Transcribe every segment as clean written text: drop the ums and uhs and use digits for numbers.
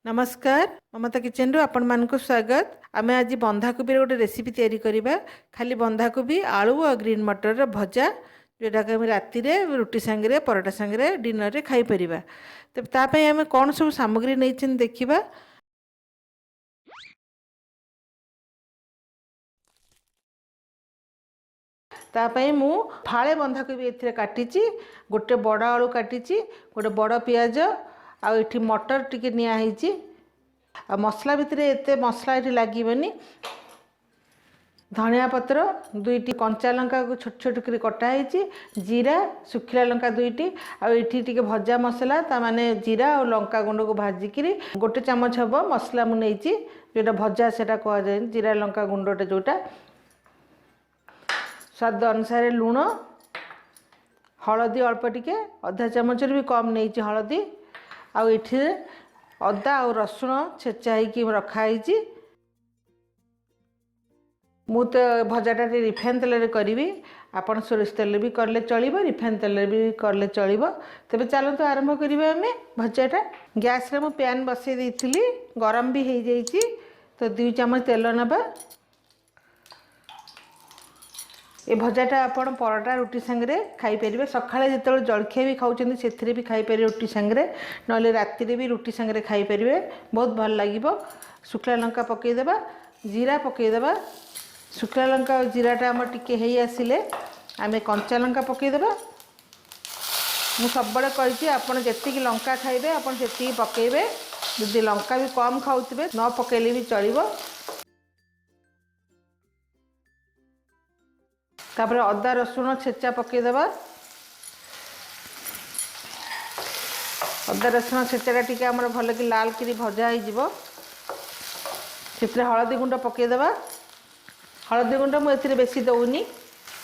नमस्कार ममता किचन रु आपण मानक स्वागत। आम आज बंधाकोबी गोटे रेसिपी तैयारी करवा। खाली बंधाकोबी आलू और ग्रीन मटर र भजा जोटा कि आम राति रुटी सांगे परोटा सांगे डिनर रे खाई परिबा। तो तापाई आम कौन सब सामग्री नहीं देखा। तापाई मु फाळे बंधाकोबी एथिरे काटिची, गोटे बड़ आलू काटिची, गोटे बड़ पियाज आ एठी मटर टिके निया ହେଇची। आ मसला भितर एते मसला ये लगे। धनिया पत्र दुईटी, कंचा लंका को छोट छोट कर कटाई, जीरा सुखिला लंका दुईटी, आठी भजा मसला ता माने जीरा और लंका गुंड को भाजिक गोटे चामच हम मसला मुझे जोटा भजा से कहुए जीरा लंका गुंडटे जोटा। स्वाद अनुसार लुण, हलदी अल्प टिके अधा चामच भी कम नहीं हलदी। आठी अदा और रसुण छेचा ही रखाई। मु तो भजाटा रिफाइन तेल करी, आपड़ सोरिष तेल भी कले चलो, रिफाइन तेल भी कले चलो। तेज चलते आरंभ करें आम भजाटा। गैस रे मु पैन बसई देती, गरम भी हो जाइए। तो 2 चामच तेल नवा। ये भजाटा आपड़ परोटा रुटी सांगे खाई पारे। सकाଳେ जो जलखिया भी खाऊँ से भी खाई पारे रुटी सांगे, ना राति भी रुटी सांगे खाई पारे, बहुत भल लगे। शुखला लंका पकईदेवा, जीरा पकईदेवा। शुखला लंका और जीराटा आम टिके ही आसिले आम कंचा लंका पकईदेवा। मु सब कही आपड़ जी लंका खाइबे आपड़ से पकईबे। यदि लंका भी कम खाऊे न पकईले भी चलो। तापर अदा रसुण छेचा पकईदेवा। अदा रसुण छेचाटा टिके आमर भल कि लाल करी भजा हो। हलदी गुंड पकईदेवा। हलदी गुंड मुझे बेसी दौनी,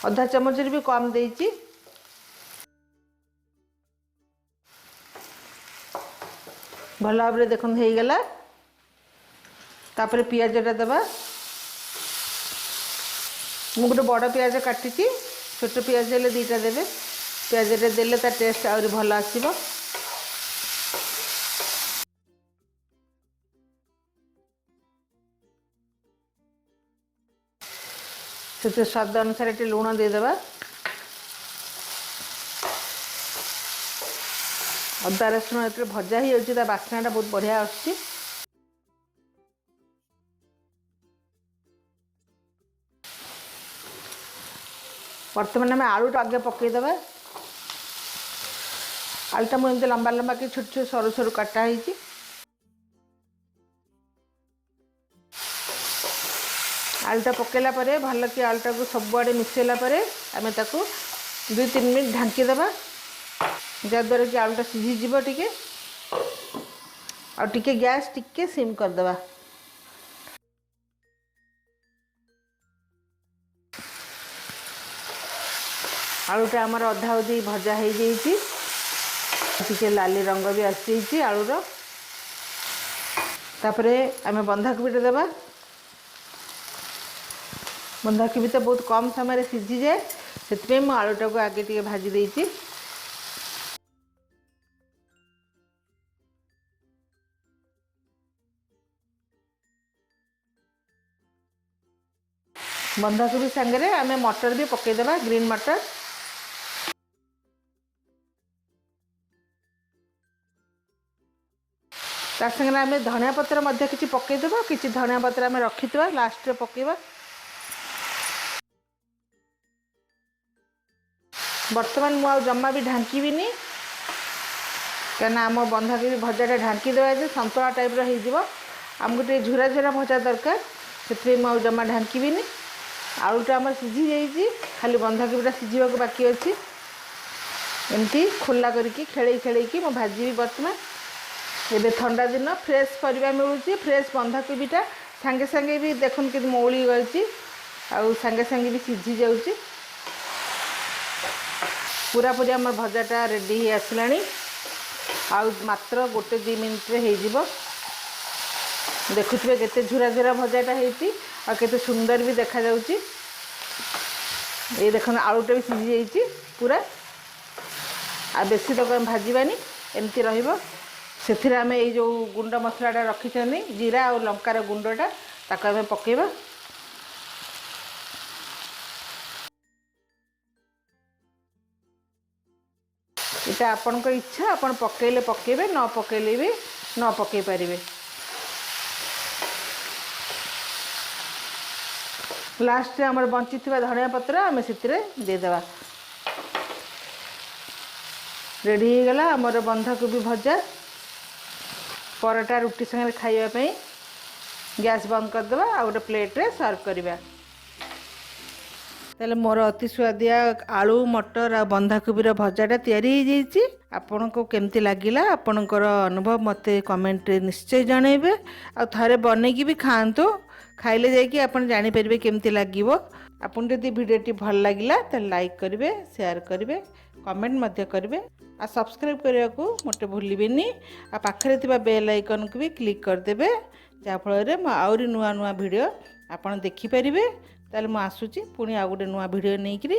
अधा चामच भी कम देती। भल भाव देख हो गला। तापर पियाजटा देवा। मु गोटे बड़ पियाज काटी, छोट पियाज हेल्ले 2टा देवे। पियाजटा देले ता टेस्ट आहरी भल आसिबो। से स्वाद अनुसार ये लुण देदेवा। अदा रसुण ये भजा ही होता बास्नाटा बहुत बढ़िया आसुची। बर्तमान आम आलूटा आगे पकईदेवा। आलूटा मुझे लंबा लंबा कि छोट छोट सरू सरू काटाई। आलूटा पकईला भल कि आलूटा को सबुआड़े मिसेला आम 2-3 मिनट ढांकीदेवा, जद्वारा कि आलूटा सीझीज टे। आटे गैस टिके सिम करदेवा। आलूटा आमर अधा अधी भजा हो जाइए, लाली रंग भी आसी आलूर। तापर आम बंधाकोबीटा देवा। बंधाकोबी तो बहुत कम समय सीझी जाए, से आलूटा को आगे टे भाजी देती। बंधाकोबी सांगे आम मटर भी पकईदेवा, ग्रीन मटर। तांगे आम धनिया पत्र कि पकईदेवा, कि धनिया पत्र आम रखिथा लास्ट रे पकईवा। बर्तमान मुझे जमा भी ढांकीबिनी, क्या आम बंधाकोबी भजाटा ढांकी देवा जे संतुला टाइप आमको टे झुरा झुरा भजा दरकार, से जमा ढांकीबिनी। आलूटा आम सीझी जाइए, खाली बंधाकोबीटा सीझा बाकी अच्छी। एमती खोला करके खेल खेल भाजी। बर्तमान एबे ठंडा दिन फ्रेश परिबा मिलूँ, फ्रेश बंधाकोबीटा सांगे सांगे भी देखुन कि मौली गई आउ सांगे सांगे भी सीझी जाऊँगी। पूरा पूरी आम भजाटा रेडी हो आसला। आउ मात्र 1-2 मिनट हो देखुए केते झुरा झुरा भजाटा होती आ केते सुंदर भी देखा जाउची। ये देख आलूटा भी सीझी जाइए पूरा। आ बेसी तक भाजबानी, एमती रहिबो। ସେଥିରେ ଆମେ ଏଇ ଯେଉଁ ଗୁଣ୍ଡ ମସଲାଟା ରଖିଛନ୍ତି ଜିରା ଆଉ ଲଙ୍କାର ଗୁଣ୍ଡଟା ତାକୁ ଆମେ ପକାଇବା। এটা ଆପଣଙ୍କ ଇଚ୍ଛା, ଆପଣ ପକାଇଲେ ପକାଇବେ, ନ ପକାଇଲେ ବି ନ ପକାଇ ପାରିବେ। ଲାଷ୍ଟରେ ଆମର ବଞ୍ଚିଥିବା ଧନିଆ ପତ୍ର ଆମେ ସେଥିରେ ଦେଇଦେବା। ରେଡ଼ି ହେଇଗଲା ଆମର ବନ୍ଧାକୋବି ଭଜା। ପରଟା ରୁଟି ସାଙ୍ଗରେ ଖାଇବା ପାଇଁ ଗ୍ୟାସ୍ ବନ୍ଦ କରିଦେବା ଆଉ ଗୋଟେ ପ୍ଲେଟ୍ରେ ସର୍ଭ କରିବା। ତାହେଲେ ମୋର ଅତି ସୁଆଦିଆ ଆଳୁ ମଟର ଆଉ ବନ୍ଧାକୋବିର ଭଜାଟା ତିଆରି ହେଇଯାଇଛି। ଆପଣଙ୍କୁ କେମିତି ଲାଗିଲା ଆପଣଙ୍କର ଅନୁଭବ ମୋତେ କମେଣ୍ଟରେ ନିଶ୍ଚୟ ଜଣାଇବେ। ଆଉ ଥରେ ବନେଇକି ବି ଖାଆନ୍ତୁ, ଖାଇଲେ ଯାଇକି ଆପଣ ଜାଣିପାରିବେ କେମିତି ଲାଗିବ। ଆପଣ ଯଦି ଭିଡ଼ିଓଟି ଭଲ ଲାଗିଲା ତାହେଲେ ଲାଇକ୍ କରିବେ, ସେୟାର କରିବେ, କମେଣ୍ଟ ମଧ୍ୟ କରିବେ ଆଉ ସବସ୍କ୍ରାଇବ୍ କରିବାକୁ ମୋଟେ ଭୁଲିବେନି। ଆଉ ପାଖରେ ଥିବା ବେଲ୍ ଆଇକନ୍କୁ ବି କ୍ଲିକ୍ କରିଦେବେ, ଯାହାଫଳରେ ମୁଁ ଆହୁରି ନୂଆ ନୂଆ ଭିଡ଼ିଓ ଆପଣ ଦେଖିପାରିବେ। ତାହେଲେ ମୁଁ ଆସୁଛି ପୁଣି ଆଉ ଗୋଟେ ନୂଆ ଭିଡ଼ିଓ ନେଇକରି।